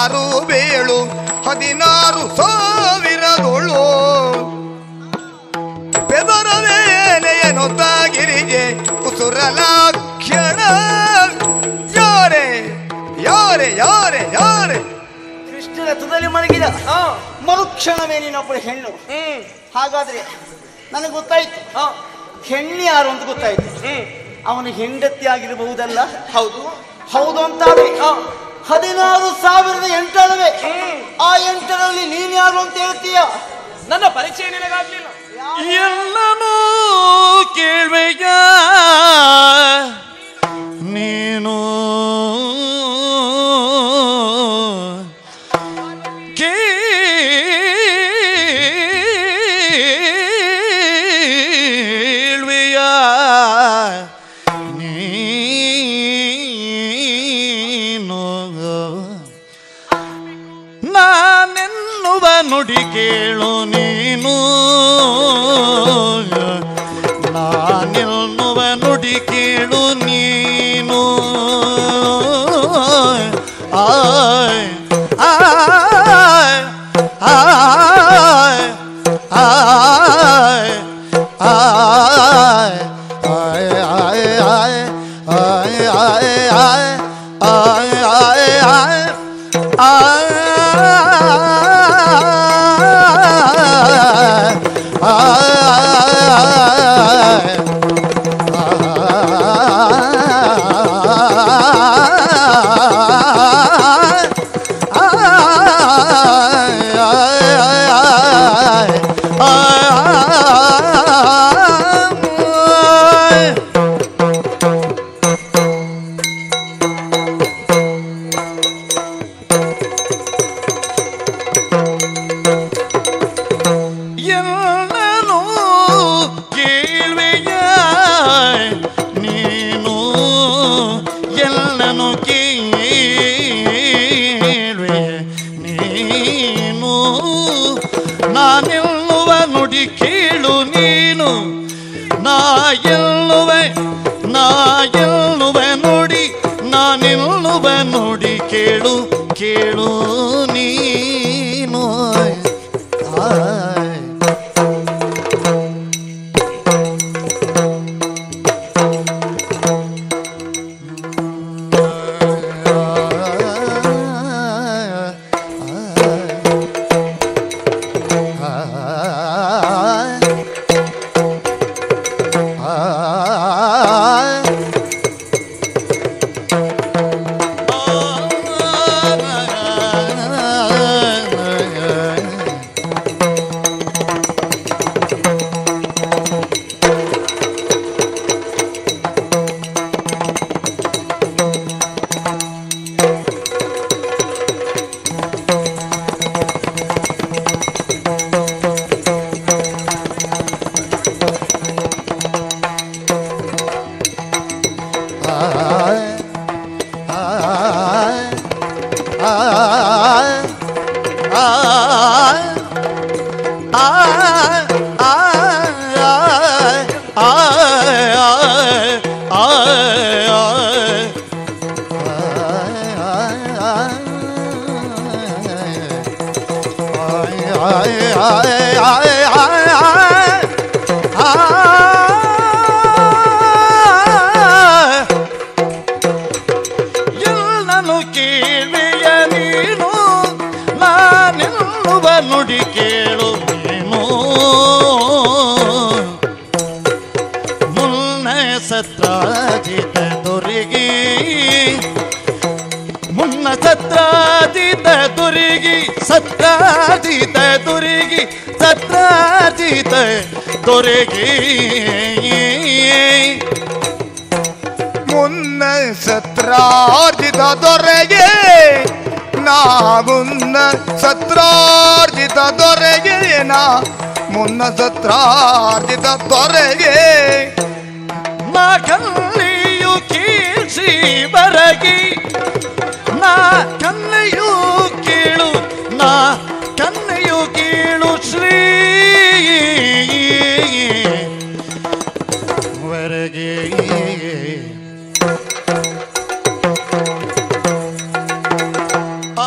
ಆರು ಬೇಳು 16,000 ಪೆದರವೇನೆಯನೊತ್ತಾಗಿರಿಗೆ ಕುಸುರಲಾಕ್ಷಣ ಯಾರೆ ಯಾರೆ ಯಾರೆ ಯಾರೆ ಕೃಷ್ಣನ ರಥದಲ್ಲಿ ಮಲಗಿದ ಮರುಕ್ಷಣವೇ ನೀನೊಬ್ಬಳು ಹೆಣ್ಣು. ಹಾಗಾದ್ರೆ ನನಗೆ ಗೊತ್ತಾಯ್ತು ಹೆಣ್ಣು ಯಾರು ಅಂತ ಗೊತ್ತಾಯ್ತು. ಅವನು ಹೆಂಡತಿ ಆಗಿರಬಹುದಲ್ಲ? ಹೌದು ಹೌದು ಅಂತಾದ್ರೆ 16,008 ಆ 8ರಲ್ಲಿ ನೀನ್ ಯಾರು ಅಂತ ಹೇಳ್ತೀಯ? ನನ್ನ ಪರಿಚಯ ನಿನಗಾಗ್ಲಿಲ್ಲ. ಎಲ್ಲನೂ ಕೇಳ್ವೆಯ ನೀನು ಕೇಳ್ವೆಯ ನೀನು ನಾನೆನ್ನುವ ನುಡಿ ಕೇಳು ನೀನು ನಾನೆನ್ನುವ ನುಡಿ ಕೇಳು ನೀನು ಆಯ್ ಆಯ್ ಆಯ್ ಆಯ್ ಆಯ್ ಆಯ್ ಆಯ್ ಆಯ್ ಆಯ್ ನಾನೆಲ್ಲುವ ನುಡಿ ಕೇಳು ನೀನು ನಾನೆಲ್ಲುವೆ ನುಡಿ ನಾನೆಲ್ಲುವ ನುಡಿ ಕೇಳು ಕೇಳು ನೀನು ಎಲ್ಲನು ಕೇಳಿಯ ನೀನು ನಾನೆಲ್ಲುವ ನುಡಿ ಕೇಳು ನೀನು ಮುನ್ನ ಸತ್ರಾಜಿತ ದೊರೆಗಿ ಮುನ್ನ ಸತ್ರಾಜಿತ ದೊರೆಗಿ ಸತ್ರಾಜಿತ ದೊರೆಗಿ ಸತ್ರಾಜಿತ ದೊರೆಗಿ ಮುನ್ನ ಸತ್ರಾರ್ಜಿತ ದೊರೆಗೆ ನಾ ಮುನ್ನ ಸತ್ರಾರ್ಜಿತ ದೊರೆಗೆ ನಾ ಮುನ್ನ ಸತ್ರಾರ್ಜಿತ ದೊರೆಗೆ ನಾ ಕಲ್ಲಿಯು ಕೀಳ್ಸಿ ಬರಗಿ ನಾ ಕನ್ನೆಯು ಕೀಳು ನಾ ಕನ್ನೆಯು ಕೀಳು ಶ್ರೀ ವರಗೆ ಆ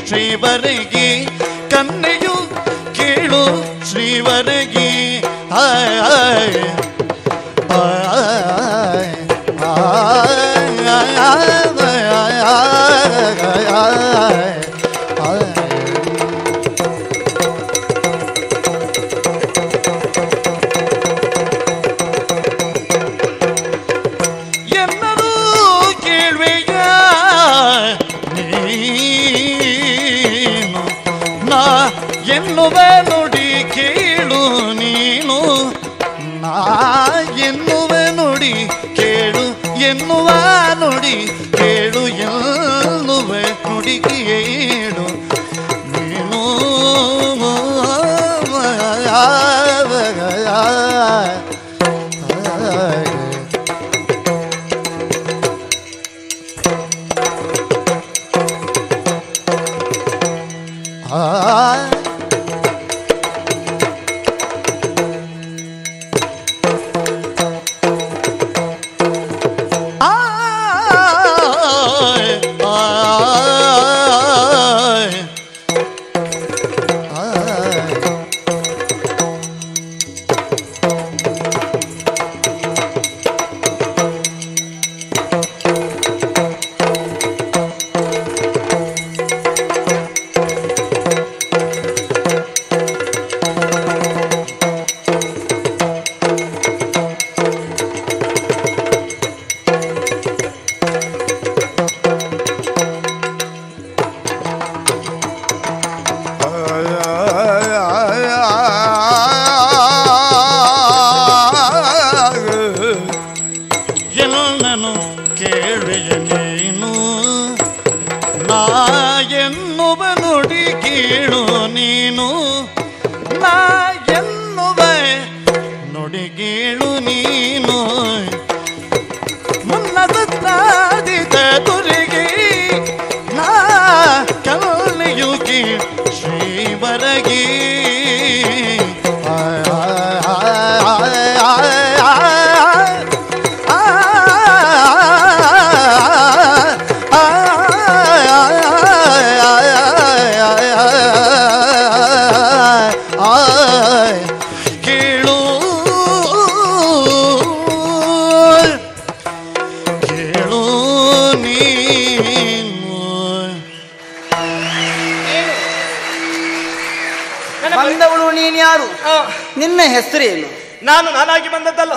ಶ್ರೀವರಗಿ ಕನ್ನೆಯು ಕೇಳು ಶ್ರೀವರಗಿ ಎನ್ನರೂ ಕೇಳುವೆಯ ನೀನು ನಾ ಎನ್ನುವ ನುಡಿ ಕೇಳು ನೀನು ನಾ ಎನ್ನುವ ನುಡಿ ಕೇಳು ಎನ್ನುವ ನುಡಿ ಕೇಳು ಎನ್ನುವ ನುಡಿ ಕೇಳು ನೀನು ಎಲ್ಲನೂ ಕೇಳುವೆಯ ನೀನು ನಾ ಎನ್ನುವ ನುಡಿ ಕೇಳು ನೀನು ನಾ ಎನ್ನುವ ನುಡಿ ಕೇಳು ನೀನು ಮುನ್ನದಾದಿದ ದುರಿಗೆ ನಾ ಕಲ್ನೆಯುಗಿ ಶ್ರೀವರಗಿ ಕೇಳು ಕೇಳು ನೀನು ಬಂದವಳು ನೀನು ಯಾರು? ನಿನ್ನ ಹೆಸರೇನು? ನಾನು ನಾನಾಗಿ ಬಂದದ್ದಲ್ಲ.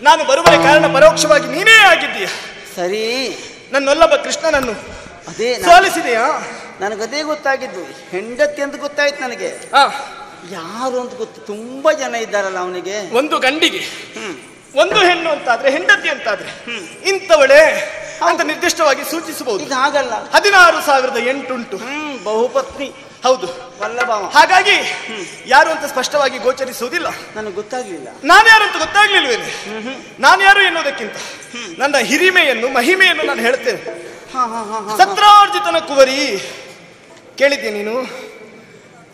ನಾನು ಬರುವ ಕಾರಣ ಪರೋಕ್ಷವಾಗಿ ನೀನೇ ಆಗಿದ್ದೀಯ. ಸರಿ, ನನ್ನೊಲ್ಲೊಬ್ಬ ಕೃಷ್ಣನನ್ನು ಅದೇ ಸೋಲಿಸಿದೆಯಾ? ನನಗದೇ ಗೊತ್ತಾಗಿದ್ದು. ಹೆಂಡತಿ ಅಂತ ಗೊತ್ತಾಯ್ತು ನನಗೆ. ಯಾರು ಅಂತ ಗೊತ್ತು. ತುಂಬಾ ಜನ ಇದ್ದಾರಲ್ಲ ಅವನಿಗೆ. ಒಂದು ಗಂಡಿಗೆ ಒಂದು ಹೆಣ್ಣು ಅಂತಾದ್ರೆ, ಹೆಂಡತಿ ಅಂತಾದ್ರೆ ಇಂಥವಳೆ ಅಂತ ನಿರ್ದಿಷ್ಟವಾಗಿ ಸೂಚಿಸಬಹುದು. ಇದು ಹಾಗಲ್ಲ. 16,008 ಉಂಟು. ಬಹುಪತ್ನಿ. ಹೌದು, ವಲ್ಲಭಾವ. ಹಾಗಾಗಿ ಯಾರು ಅಂತ ಸ್ಪಷ್ಟವಾಗಿ ಗೋಚರಿಸುವುದಿಲ್ಲ. ನನಗೆ ಗೊತ್ತಾಗ್ಲಿಲ್ಲ. ನಾನು ಯಾರು ಅಂತ ಗೊತ್ತಾಗ್ಲಿಲ್ವೇನೆ? ನಾನು ಯಾರು ಎನ್ನುವುದಕ್ಕಿಂತ ನನ್ನ ಹಿರಿಮೆಯನ್ನು ಮಹಿಮೆಯನ್ನು ನಾನು ಹೇಳ್ತೇನೆ. ಸತ್ರಾರ್ಜಿತನ ಕುವರಿ ಕೇಳಿದ್ದೆ ನೀನು?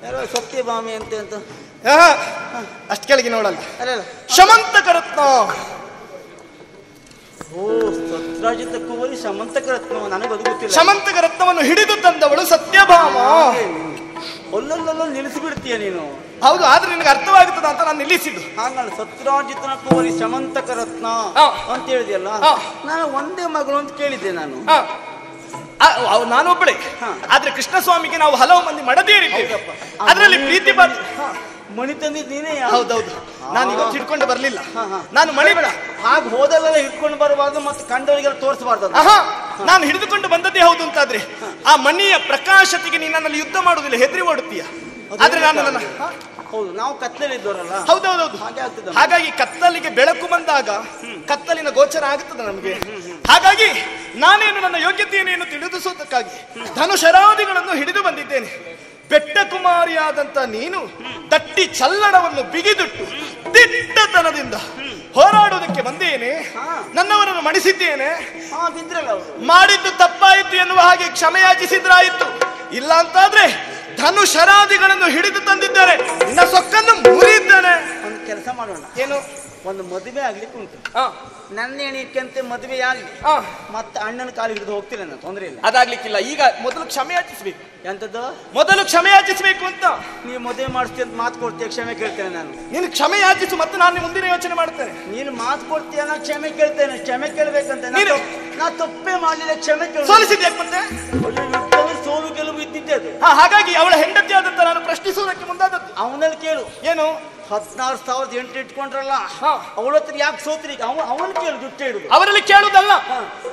ಯಾರೋ ಸತ್ಯಭಾಮಿ ಅಂತ ಅಷ್ಟು ಕೆಳಗೆ ನೋಡಲ್ಲ. ಅಲ್ಲ, ಶಮಂತಕ ರತ್ನ. ಓ, ಸತ್ರಾಜಿತ ಕುವರಿ ಶಮಂತಕ ರತ್ನ. ನನಗದು ಗೊತ್ತಿಲ್ಲ. ಶಮಂತಕ ರತ್ನವನ್ನು ಹಿಡಿದು ತಂದವಳು ಸತ್ಯಭಾಮ. ಅಲ್ಲಲ್ಲಲ್ಲ ನಿಲ್ಲಿಸಿಬಿಡ್ತೀಯ ನೀನು. ಹೌದು, ಆದ್ರೆ ನಿನಗೆ ಅರ್ಥವಾಗುತ್ತದೆ ಅಂತ ನಾನು ನಿಲ್ಲಿಸಿದ್ದು. ಹಾಗಲ್ಲ, ಸತ್ರಾಜಿತನ ಕುವರಿ ಶಮಂತಕ ರತ್ನ ಅಂತ ಹೇಳಿದೆಯಲ್ಲ. ನಾನು ಒಂದೇ ಮಗಳು ಅಂತ ಕೇಳಿದ್ದೆ ನಾನು. ನಾನೊಬ್ಬಳೆ. ಆದ್ರೆ ಕೃಷ್ಣ ಸ್ವಾಮಿಗೆ ನಾವು ಹಲವು ಮಂದಿ ಮಡದಿಯರಿದ್ದೇವೆ. ಅದರಲ್ಲಿ ಪ್ರೀತಿ ಮಣಿ ತಂದಿದ್ದು ನೀನೇ? ಹೌದೌದು, ನಾನು ಇವತ್ತು ಹಿಡ್ಕೊಂಡು ಬರ್ಲಿಲ್ಲ. ನಾನು ಮಣಿ ಬೇಡ ಹಾಗೆ ಹೋದಲ್ಲೆಲ್ಲ ಹಿಡ್ಕೊಂಡು ಬರುವಾಗ ಮತ್ತೆ ಕಂಡವರಿಗೆಲ್ಲ ತೋರಿಸಬಾರ್ದು. ನಾನು ಹಿಡಿದುಕೊಂಡು ಬಂದದ್ದೇ ಹೌದು ಅಂತಾದ್ರೆ ಆ ಮಣಿಯ ಪ್ರಕಾಶತೆಗೆ ನೀನು ನನ್ನಲ್ಲಿ ಯುದ್ಧ ಮಾಡುವುದಿಲ್ಲ, ಹೆದರಿ ಓಡುತ್ತೀಯ. ಆದ್ರೆ ನಾನು ಹೌದು, ನಾವು ಕತ್ತಲಲ್ಲಿ ಇದ್ದವರಲ್ಲ. ಹೌದೌದೌದು. ಹಾಗೆ ಆಗ್ತದೆ. ಹಾಗಾಗಿ ಕತ್ತಲಿಗೆ ಬೆಳಕು ಬಂದಾಗ ಕತ್ತಲಿನ ಗೋಚರ ಆಗುತ್ತದೆ ನಮಗೆ. ಹಾಗಾಗಿ ನಾನೇನು ನನ್ನ ಯೋಗ್ಯತೆಯನ್ನೇನು ತಿಳಿದುಸೋದಕ್ಕಾಗಿ ಧನುಷರಾದಿಗಳನ್ನು ಹಿಡಿದು ಬಂದಿದ್ದೇನೆ. ಬೆಟ್ಟ ಕುಮಾರಿಯಾದಂತ ನೀನು ತಟ್ಟಿ ಚಲ್ಲಣವನ್ನು ಬಿಗಿದುಟ್ಟು ದಿಟ್ಟತನದಿಂದ ಹೋರಾಡುವುದಕ್ಕೆ ಬಂದೇನೆ. ನನ್ನವರನ್ನು ಮಣಿಸಿದ್ದೇನೆ. ಮಾಡಿದ್ದು ತಪ್ಪಾಯಿತು ಎನ್ನುವ ಹಾಗೆ ಕ್ಷಮೆಯಾಚಿಸಿದ್ರಾಯಿತು. ಇಲ್ಲ ಅಂತಾದ್ರೆ ಧನುಷರಾದಿಗಳನ್ನು ಹಿಡಿದು ತಂದಿದ್ದಾರೆ, ನಿನ್ನ ಸೊಕ್ಕನ್ನು ಮುರಿದ್ದೇನೆ. ಒಂದು ಕೆಲಸ ಮಾಡೋಣ. ಏನು? ಒಂದು ಮದುವೆ ಆಗ್ಲಿಕ್ಕೆ ಉಂಟು. ನನ್ನ ಎಣಿಕೆಂತೆ ಮದುವೆ ಆಗಲಿ, ಮತ್ತೆ ಅಣ್ಣನ ಕಾಲು ಹಿಡಿದು ಹೋಗ್ತೀನಿ, ನಾನು ತೊಂದರೆ ಇಲ್ಲ. ಅದಾಗ್ಲಿಕ್ಕಿಲ್ಲ. ಈಗ ಮೊದಲು ಕ್ಷಮೆಯಾಚಿಸ್ಬೇಕು. ಎಂತದ್ದು? ಮೊದಲು ಕ್ಷಮೆಯಾಚಿಸ್ಬೇಕು ಅಂತ. ನೀವು ಮದುವೆ ಮಾಡಿಸ್ತೀಯ ಅಂತ ಮಾತು ಕೊಡ್ತೀಯ, ಕ್ಷಮೆ ಕೇಳ್ತೇನೆ ನಾನು. ನೀನು ಕ್ಷಮೆಯಾಚಿಸು, ಮತ್ತೆ ನಾನು ಮುಂದಿನ ಯೋಚನೆ ಮಾಡ್ತೇನೆ. ನೀನು ಮಾತು ಕೊಡ್ತೀಯ, ನಾ ಕ್ಷಮೆ ಕೇಳ್ತೇನೆ. ಕ್ಷಮೆ ಕೇಳ್ಬೇಕಂತ ನಾ ತಪ್ಪೇ ಮಾಡಲಿಲ್ಲ, ಕ್ಷಮೆ ಕೇಳ. ಸೋಲಿಸಿದ್ಯಾ ಮತ್ತೆ? ಸೋಲು ಗೆಲುವು ಇದ್ದಿದ್ದೆ ಅದು. ಹಾಗಾಗಿ ಅವಳ ಹೆಂಡತಿ ಆದಂತ ನಾನು ಪ್ರಶ್ನಿಸುವುದಕ್ಕೆ ಮುಂದಾದದ್ದು. ಅವನಲ್ಲಿ ಕೇಳು. ಏನು? 16,800 ಇಟ್ಕೊಂಡ್ರಲ್ಲ, ಅವಳ ಹತ್ರ ಯಾಕೆ ಸೋತ್ರಿ? ಅವನು ಕೇಳು, ಜುಟ್ಟೆ ಇಡುದು. ಅವರಲ್ಲಿ ಕೇಳುವುದಲ್ಲ,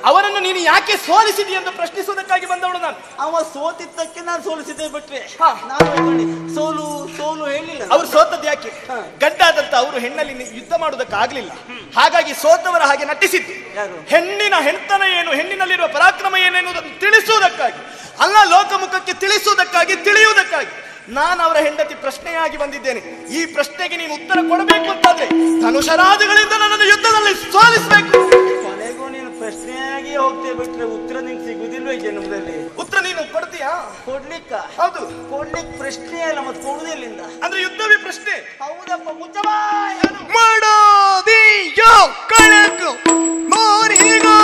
ಅವರನ್ನು ನೀನು ಯಾಕೆ ಸೋಲಿಸಿದಿ ಎಂದು ಪ್ರಶ್ನಿಸುವುದಕ್ಕಾಗಿ ಬಂದವಳು ನಾನು. ಅವ ಸೋತಿದ್ದಕ್ಕೆ ನಾನು ಸೋಲಿಸಿದ್ದೆ ಬಿಟ್ರೆ ನಾನು ಸೋಲು ಸೋಲು ಹೇಳಿಲ್ಲ. ಅವ್ರು ಸೋತದ್ದು ಯಾಕೆ? ಗಂಡಾದಂತ ಅವರು ಹೆಣ್ಣಲ್ಲಿ ಯುದ್ಧ ಮಾಡುವುದಕ್ಕೆ ಆಗ್ಲಿಲ್ಲ, ಹಾಗಾಗಿ ಸೋತವರ ಹಾಗೆ ನಟಿಸಿದ್ದು. ಹೆಣ್ಣಿನ ಹೆಣ್ತನ ಏನು, ಹೆಣ್ಣಿನಲ್ಲಿರುವ ಪರಾಕ್ರಮ ಏನೆನ್ನುವುದನ್ನು ತಿಳಿಸುವುದಕ್ಕಾಗಿ ಅಲ್ಲ, ಲೋಕಮುಖಕ್ಕೆ ತಿಳಿಸುವುದಕ್ಕಾಗಿ, ತಿಳಿಯುವುದಕ್ಕಾಗಿ ನಾನು ಅವರ ಹೆಂಡತಿ ಪ್ರಶ್ನೆಯಾಗಿ ಬಂದಿದ್ದೇನೆ. ಈ ಪ್ರಶ್ನೆಗೆ ನೀನು ಉತ್ತರ ಕೊಡಬೇಕು ಅಂತಾದ್ರೆ ಧನುಷರಾದಿಗಳಿಂದ ನನ್ನನ್ನು ಯುದ್ಧದಲ್ಲಿ ಸೋಲಿಸಬೇಕು. ಕೊನೆಗೂ ನೀನು ಪ್ರಶ್ನೆಯಾಗಿ ಹೋಗ್ತೇ ಬಿಟ್ರೆ ಉತ್ತರ ನಿಂಗೆ ಸಿಗುದಿಲ್ವ ಈ ಜನ್ಮದಲ್ಲಿ? ಉತ್ತರ ನೀನು ಕೊಡ್ತೀಯಾ? ಕೊಡ್ಲಿಕ್ಕ? ಹೌದು. ಕೊಡ್ಲಿಕ್ಕೆ ಪ್ರಶ್ನೆ ಅಲ್ಲ, ಮತ್ತೆ ಕೊಡುದಿಲ್ಲಿಂದ ಅಂದ್ರೆ ಯುದ್ಧವೇ ಪ್ರಶ್ನೆ. ಹೌದಪ್ಪ. ಮುಚ್ಚಬಾಯ್ ಮಾಡೋದಿಯೋ ಕಳಕು ಮೋರಿಗೋ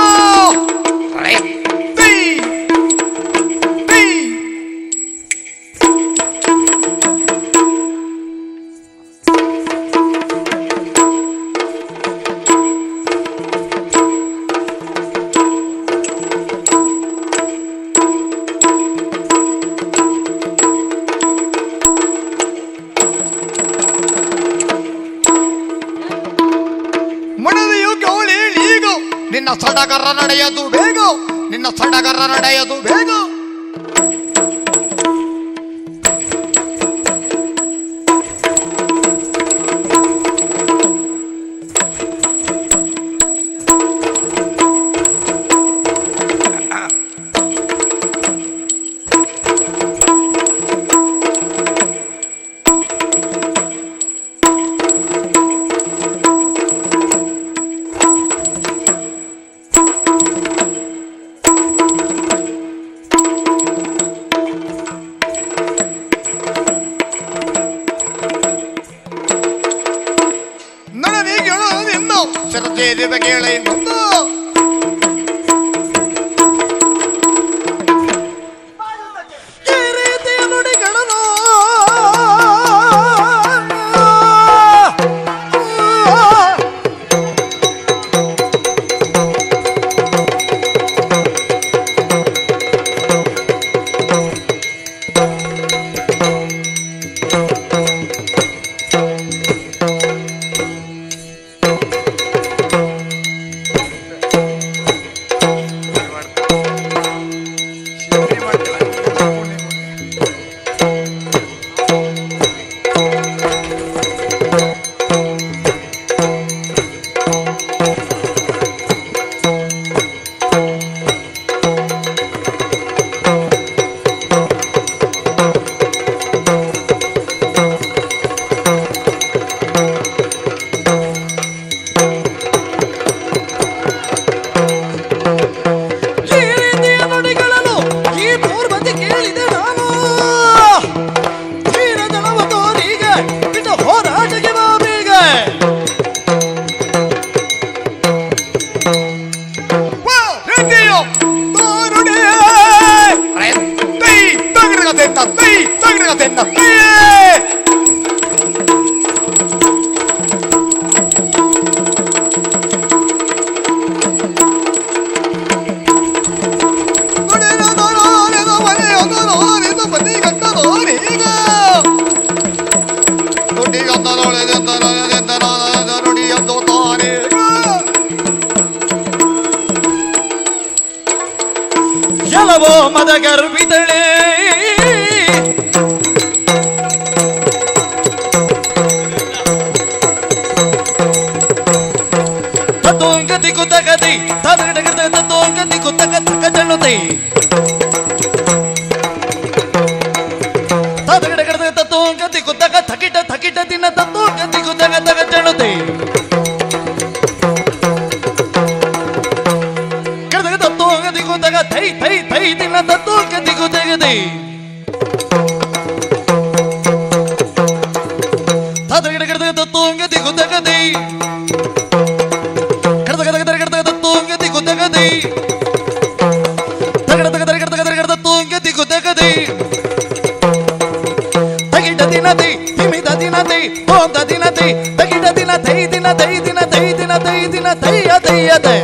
ನಿನ್ನ ಸಡಗರ ನಡೆಯದು ಬೇಗ, ನಿನ್ನ ಸಡಗರ ನಡೆಯದು ಬೇಗ. ಕೇಳಿ ಬಂದು ಈ ರೀತಿಯ ನುಡಿಗಳನ್ನು ಎಲ್ಲವೋ ಮದ ಗರ್ವಿದಳೆ ದಿನದಿ ತದಗಿಡ ಗಿಡದ ತತ್ತೋಂಗತಿ ಗುದ್ದಗದಿ ಗಿಡದ ತತ್ತೋಂಗತಿ ಗುದ್ದಗದಿ ಗಿಡದ ತತ್ತೋಂಗತಿ ಗುದ್ದಗದಿ ತಗಿಡ ದಿನದಿ ತಿಮಿದ ದಿನದಿ ಓಂದ ದಿನದಿ ತಗಿಡ ದಿನ ದೈ ದಿನ ದೈ ದಿನ ದೈ ದಿನ ದೈ ದಿನ ದೈಯ ದೈಯದೆ